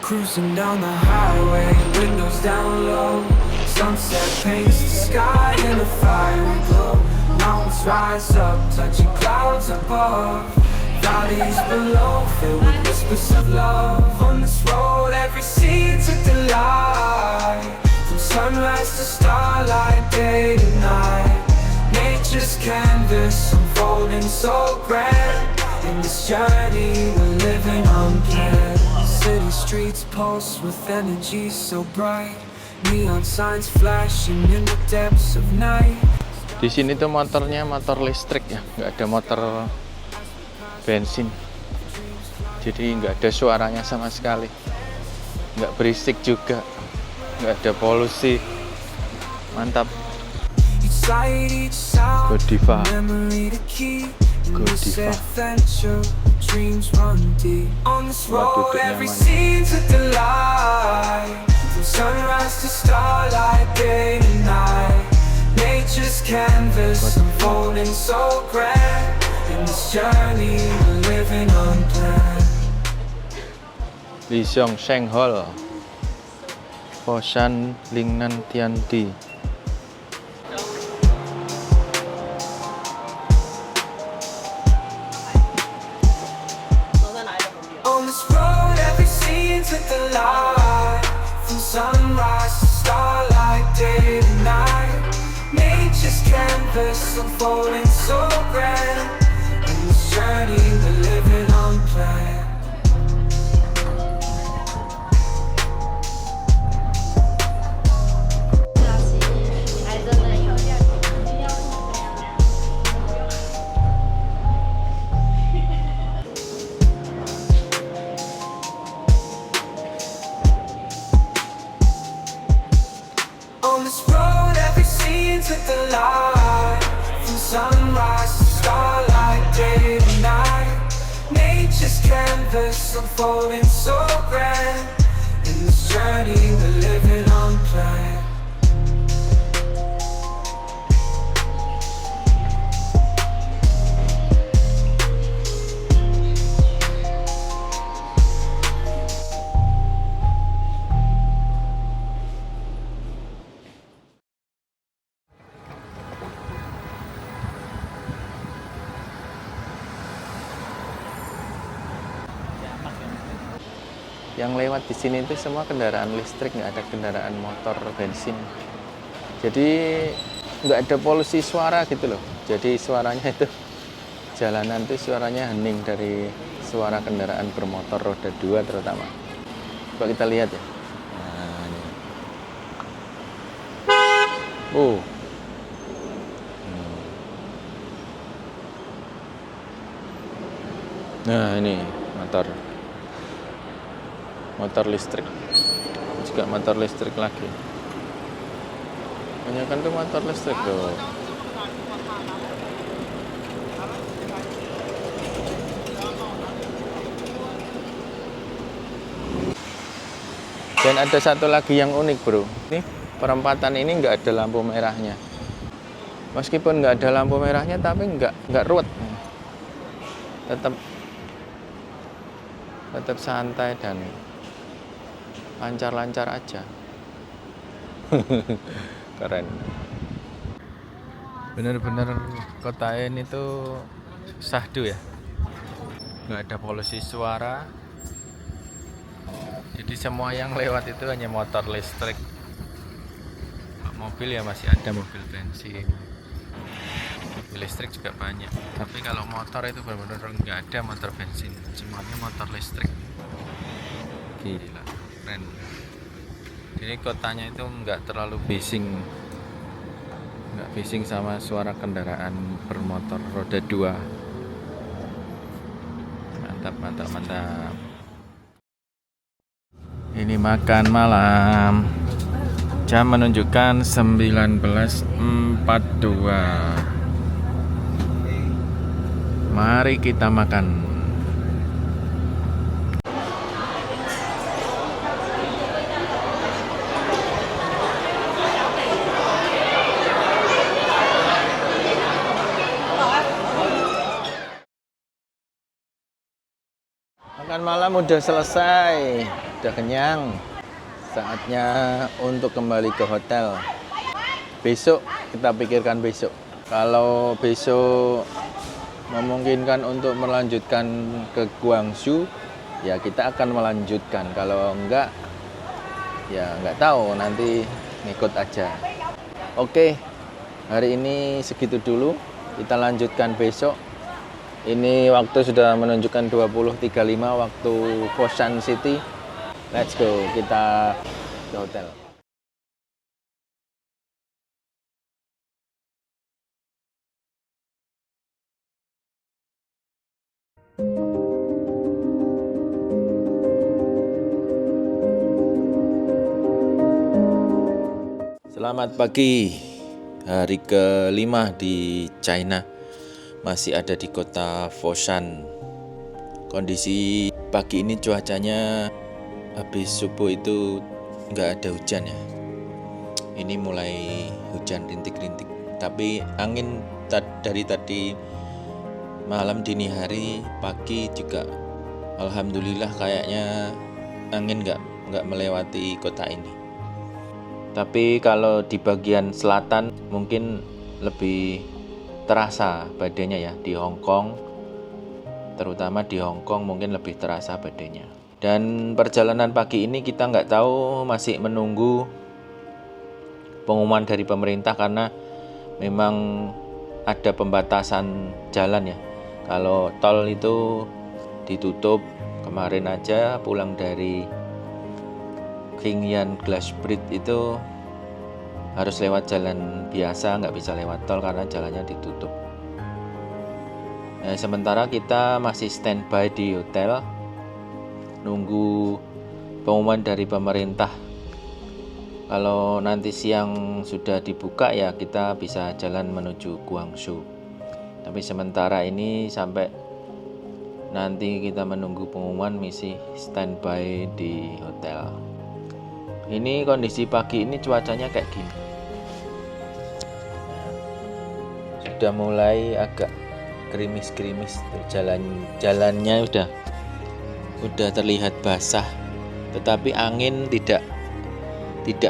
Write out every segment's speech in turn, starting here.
Cruising down the highway, windows down low. Sunset paints the sky in a fiery glow. Mountains rise up, touching clouds above. Valleys below, filled with whispers of love. On this road, every scene took delight. From sunrise to starlight, day to night. Nature's canvas unfolding so grand. In this journey, we're living unplanned. City streets pulse with energy so bright. Neon signs flashing in the depths of night. Di sini tuh motornya motor listrik ya, nggak ada motor bensin. Jadi nggak ada suaranya sama sekali, nggak berisik juga, nggak ada polusi. Mantap. Godiva. Godiva. Dreams run deep. On this road, every scene took the light. From sunrise to starlight, day to night. Nature's canvas unfolding so grand. In this journey, we're living unplanned. Li Xiong Sheng Hall, Foshan Lingnan Tianti. Took the light from sunrise to starlight, day to night. Nature's canvas unfolding so grand. In this journey, we're living unplanned. On this road, every scene took the light. From sunrise to starlight, day to night. Nature's canvas unfolding so grand. In this journey, we're living unplanned. Yang lewat di sini itu semua kendaraan listrik, nggak ada kendaraan motor bensin. Jadi nggak ada polusi suara gitu loh. Jadi suaranya itu jalanan itu suaranya hening dari suara kendaraan bermotor roda 2 terutama. Coba kita lihat ya. Nah, ini. Nah ini motor listrik, juga motor listrik lagi. Banyak kan tuh motor listrik tuh. Dan ada satu lagi yang unik bro. Nih perempatan ini nggak ada lampu merahnya. Meskipun nggak ada lampu merahnya, tapi nggak ruwet. Tetap santai dan lancar-lancar aja. Keren. Bener-bener kota ini tuh sahdu ya. Nggak ada polusi suara. Jadi semua yang lewat itu hanya motor listrik. Mobil ya masih ada mobil bensin. Mobil listrik juga banyak. Tapi kalau motor itu benar-benar nggak ada motor bensin. Semuanya motor listrik. Gila. Keren. Jadi kotanya itu nggak terlalu bising sama suara kendaraan bermotor roda 2. Mantap. Ini makan malam, jam menunjukkan 19.42. Mari kita makan. Makan malam udah selesai. Udah kenyang. Saatnya untuk kembali ke hotel. Besok kita pikirkan besok. Kalau besok memungkinkan untuk melanjutkan ke Guangzhou, ya kita akan melanjutkan. Kalau enggak, ya enggak tahu, nanti ngikut aja. Oke, hari ini segitu dulu. Kita lanjutkan besok. Ini waktu sudah menunjukkan 20.35 waktu Foshan City. Let's go, kita ke hotel. Selamat pagi, hari ke-5 di China, masih ada di kota Foshan. Kondisi pagi ini cuacanya habis subuh itu nggak ada hujan ya. Ini mulai hujan rintik-rintik, tapi angin dari tadi malam dini hari, pagi juga alhamdulillah kayaknya angin nggak melewati kota ini. Tapi kalau di bagian selatan mungkin lebih terasa badainya ya, di Hong Kong, terutama di Hong Kong mungkin lebih terasa badainya. Dan perjalanan pagi ini kita nggak tahu, masih menunggu pengumuman dari pemerintah karena memang ada pembatasan jalan ya. Kalau tol itu ditutup, kemarin aja pulang dari King Yan Glass Bridge itu harus lewat jalan biasa, nggak bisa lewat tol karena jalannya ditutup. Nah, sementara kita masih standby di hotel, nunggu pengumuman dari pemerintah. Kalau nanti siang sudah dibuka ya kita bisa jalan menuju Guangzhou. Tapi sementara ini sampai nanti kita menunggu pengumuman, misi standby di hotel. Ini kondisi pagi ini cuacanya kayak gini. Sudah mulai agak gerimis-gerimis, jalannya udah terlihat basah. Tetapi angin tidak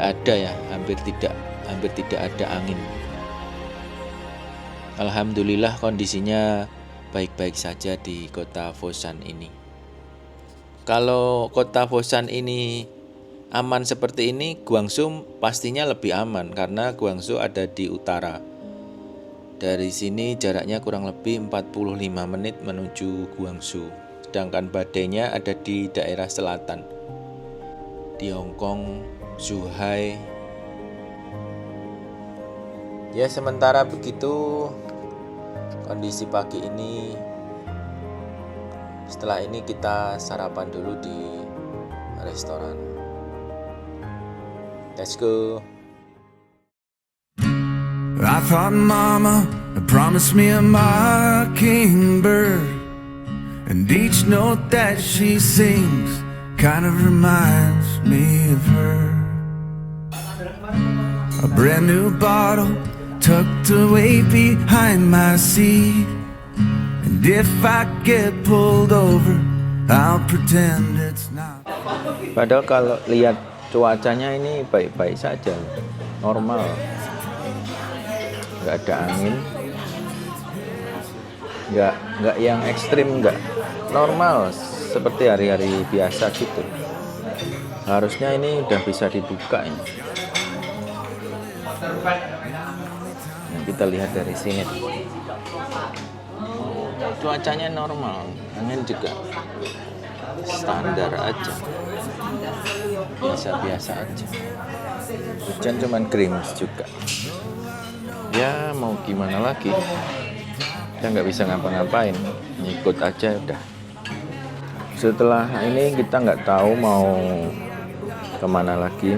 ada ya, hampir tidak ada angin. Alhamdulillah kondisinya baik-baik saja di kota Foshan ini. Kalau kota Foshan ini aman seperti ini, Guangzhou pastinya lebih aman karena Guangzhou ada di utara. Dari sini jaraknya kurang lebih 45 menit menuju Guangzhou. Sedangkan badainya ada di daerah selatan, di Hong Kong, Zhuhai. Ya sementara begitu kondisi pagi ini. Setelah ini kita sarapan dulu di restoran. Let's go. I thought mama had promised me a mockingbird, and each note that she sings kind of reminds me of her. A brand new bottle tucked away behind my seat, and if I get pulled over, I'll pretend it's not. Padahal kalau lihat cuacanya ini baik-baik saja, normal, nggak ada angin, nggak yang ekstrim, nggak, normal seperti hari-hari biasa gitu. Harusnya ini udah bisa dibuka ini. Nah, kita lihat dari sini, cuacanya normal, angin juga standar aja, biasa-biasa aja. Hujan cuman gerimis juga. Ya mau gimana lagi, kita nggak bisa ngapa-ngapain, ngikut aja udah. Setelah ini kita nggak tahu mau kemana lagi.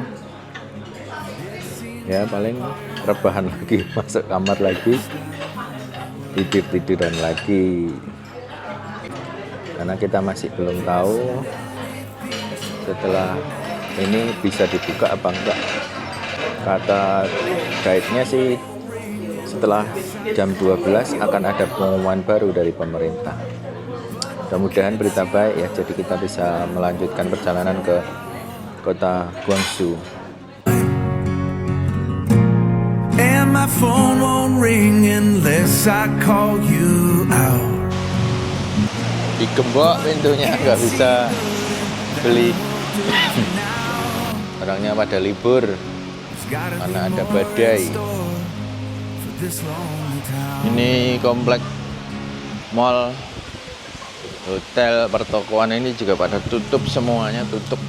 Ya paling rebahan lagi, masuk kamar lagi, tiduran lagi. Karena kita masih belum tahu setelah ini bisa dibuka apa enggak. Kata guide-nya sih setelah jam 12 akan ada pengumuman baru dari pemerintah. Mudah-mudahan berita baik ya, jadi kita bisa melanjutkan perjalanan ke kota Guangzhou. And my phone won't ring unless I call you out. Digembok pintunya, nggak bisa beli. Orangnya pada libur, mana ada badai. Ini komplek mall, hotel, pertokoan ini juga pada tutup, semuanya tutup.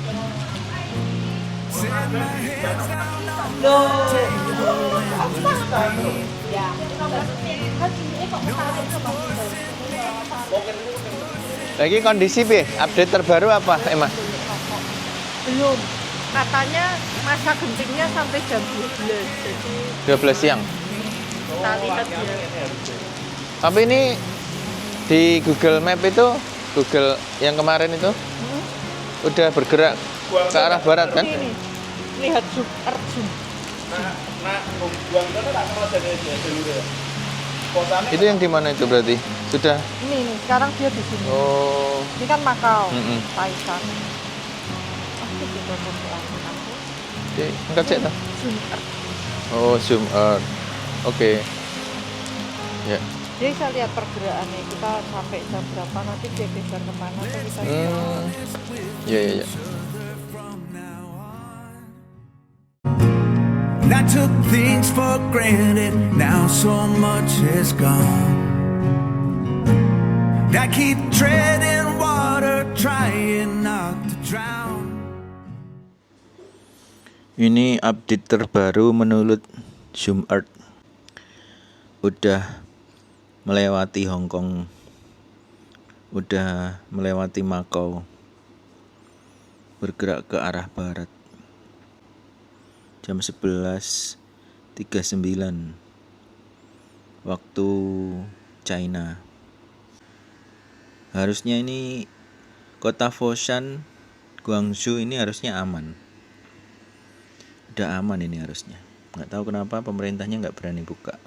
Lagi kondisi update terbaru apa, Emma? Belum. Katanya masa gentingnya sampai jam 12. Jadi 12 siang. kita lihat ya. Tapi ini di Google Map itu, Google yang kemarin itu udah bergerak ke arah barat kan? Ini, lihat zoom, zoom. Itu yang di mana itu berarti? Sudah? Ini, sekarang dia di sini. Oh. Ini kan Makau, Mm-mm. Taisan. Aku juga mau aku. Oke, angkat cek tak? Zoom. Oh, zoom out. Oke. Ya. Jadi saya lihat pergerakannya, kita sampai jam berapa, nanti dia geser kemana, tuh kita lihat. Ya, ya, ya. I took things for granted, now so much is gone. I keep treading water, trying not to drown. Ini update terbaru menurut Zoom Earth. Udah melewati Hong Kong, udah melewati Makau, bergerak ke arah barat. Jam 11.39 waktu China. Harusnya ini kota Foshan, Guangzhou ini harusnya aman. Udah aman ini harusnya. Nggak tahu kenapa pemerintahnya nggak berani buka.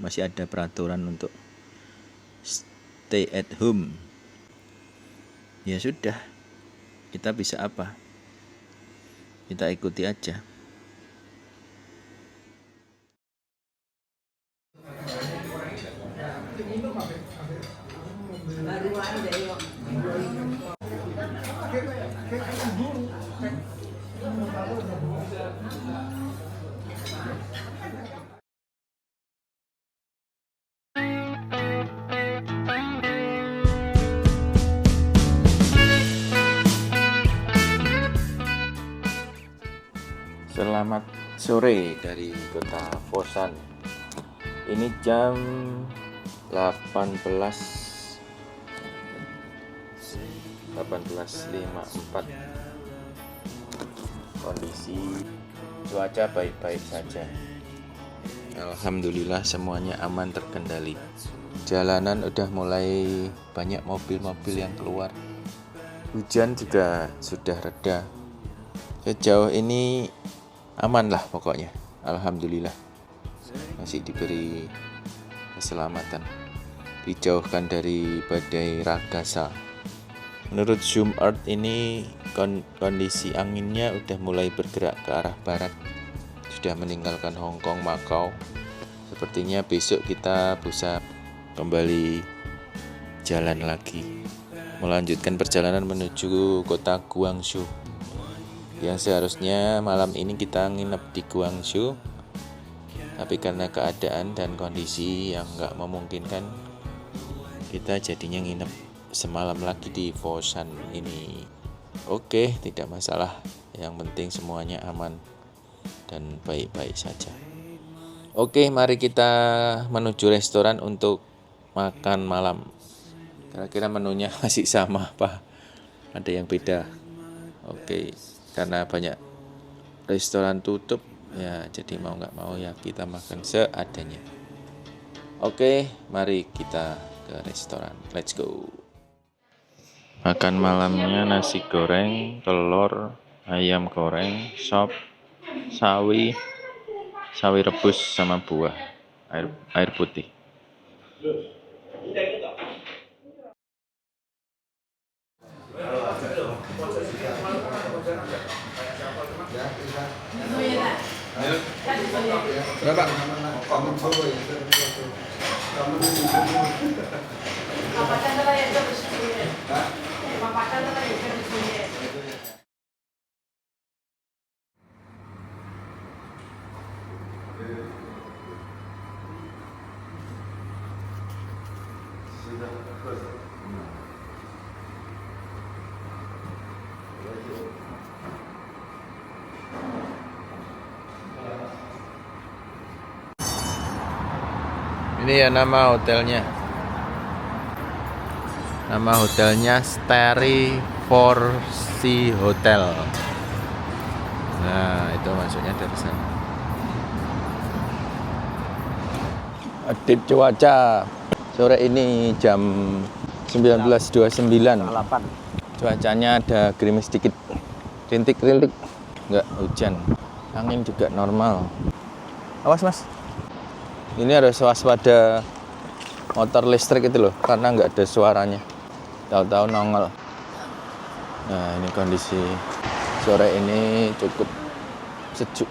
Masih ada peraturan untuk stay at home. Ya sudah, kita bisa apa? Kita ikuti aja. Selamat sore dari kota Foshan. Ini jam 18.54. Kondisi cuaca baik-baik saja. Alhamdulillah semuanya aman, terkendali. Jalanan udah mulai banyak mobil-mobil yang keluar. Hujan juga sudah reda. Sejauh ini aman lah pokoknya. Alhamdulillah masih diberi keselamatan, dijauhkan dari badai Ragasa. Menurut Zoom Earth ini kondisi anginnya udah mulai bergerak ke arah barat, sudah meninggalkan Hong Kong, Makau. Sepertinya besok kita bisa kembali jalan lagi, melanjutkan perjalanan menuju kota Guangzhou. Yang seharusnya malam ini kita nginep di Guangzhou, tapi karena keadaan dan kondisi yang nggak memungkinkan, kita jadinya nginep semalam lagi di Foshan ini. Oke, tidak masalah. Yang penting semuanya aman dan baik-baik saja. Oke, mari kita menuju restoran untuk makan malam. Kira-kira menunya masih sama apa? Ada yang beda? Oke. Karena banyak restoran tutup, ya jadi mau nggak mau ya kita makan seadanya. Oke, mari kita ke restoran. Let's go. Makan malamnya nasi goreng, telur, ayam goreng, sop, sawi rebus sama buah, air putih. Berapa? Ini ya nama hotelnya. Nama hotelnya Starry Four Sea Hotel. Nah, itu masuknya dari sana. Update cuaca sore ini jam 19.29. Cuacanya ada gerimis sedikit, rintik-rintik, nggak hujan. Angin juga normal. Awas mas, ini harus waspada motor listrik itu loh, karena nggak ada suaranya. Tahu-tahu nongol. Nah ini kondisi sore ini cukup sejuk.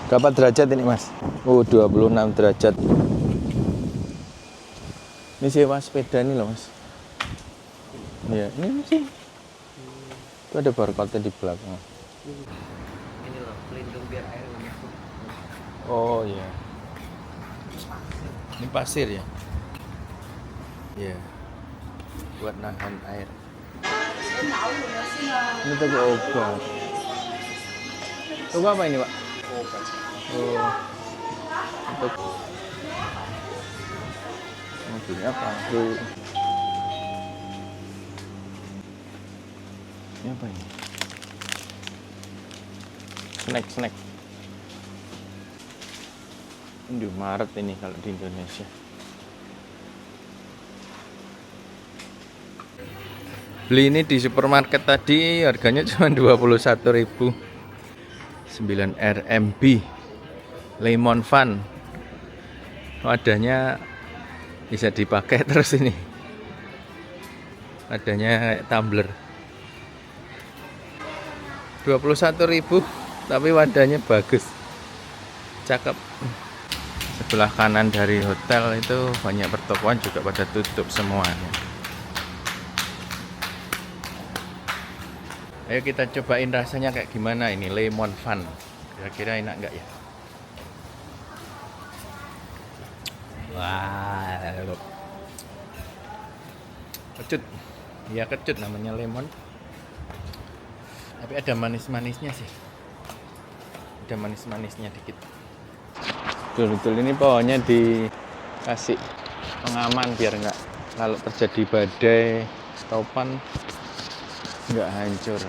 Berapa derajat ini mas? 26 derajat. Ini sewa sepeda nih loh mas. Ya ini sih. Itu ada barcode di belakang. Ini loh, pelindung biar air nggak masuk. Oh iya. Ini pasir ya? Iya. Buat nahan air. Ini toko obat. Toko apa ini pak? Obat. Oh. Toko. Mobilnya apa? Tuh. Ini apa ini? Snack. Indomaret ini kalau di Indonesia. Beli ini di supermarket tadi harganya cuma 21.000. 9 RMB Lemon Fun. Wadahnya bisa dipakai terus ini. Wadahnya kayak tumbler. 21.000 tapi wadahnya bagus. Cakep. Sebelah kanan dari hotel itu banyak pertokoan juga pada tutup semuanya. Ayo kita cobain rasanya kayak gimana ini Lemon Fun. Kira-kira enak nggak ya? Wah, kecut. Ya kecut namanya lemon. Tapi ada manis-manisnya sih. Ada manis-manisnya dikit. Betul-betul ini pohonnya dikasih pengaman biar nggak kalau terjadi badai topan nggak hancur.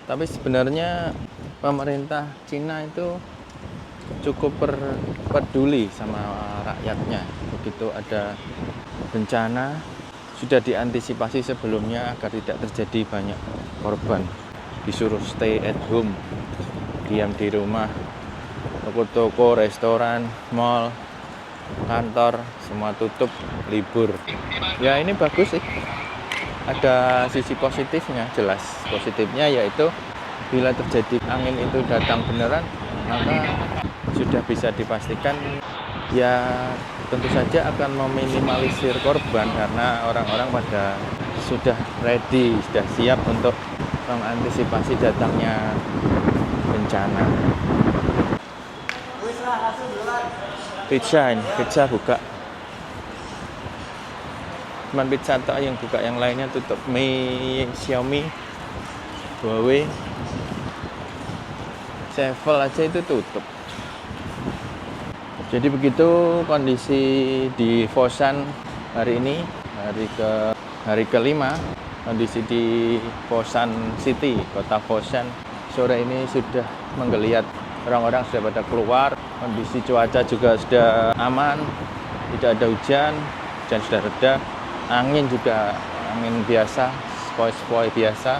Tapi sebenarnya pemerintah Cina itu cukup peduli sama rakyatnya. Begitu ada bencana sudah diantisipasi sebelumnya agar tidak terjadi banyak korban. Disuruh stay at home, diam di rumah. Toko-toko, restoran, mall, kantor semua tutup, libur. Ya ini bagus sih. Ada sisi positifnya, jelas. Positifnya yaitu bila terjadi angin itu datang beneran, maka sudah bisa dipastikan ya tentu saja akan meminimalisir korban karena orang-orang pada sudah ready, sudah siap untuk mengantisipasi datangnya bencana. Pizza buka. Cuman pizza tok yang buka, yang lainnya tutup. Xiaomi, Huawei, Sevel aja itu tutup. Jadi begitu kondisi di Foshan hari ini, hari kelima. Kondisi di Foshan City, kota Foshan sore ini sudah menggeliat. Orang-orang sudah pada keluar. Kondisi cuaca juga sudah aman, tidak ada hujan sudah reda. Angin juga angin biasa, sepoi-sepoi biasa.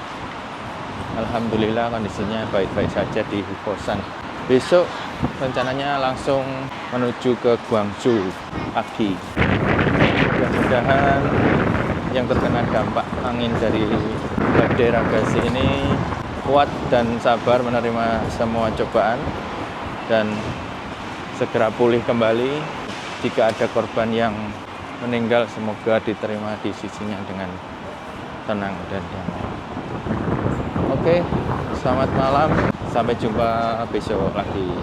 Alhamdulillah kondisinya baik-baik saja di Foshan. Besok rencananya langsung menuju ke Guangzhou pagi. Mudah-mudahan yang terkena dampak angin dari badai Ragasi ini kuat dan sabar menerima semua cobaan dan segera pulih kembali. Jika ada korban yang meninggal, semoga diterima di sisinya dengan tenang dan damai. Oke, selamat malam. Sampai jumpa besok lagi.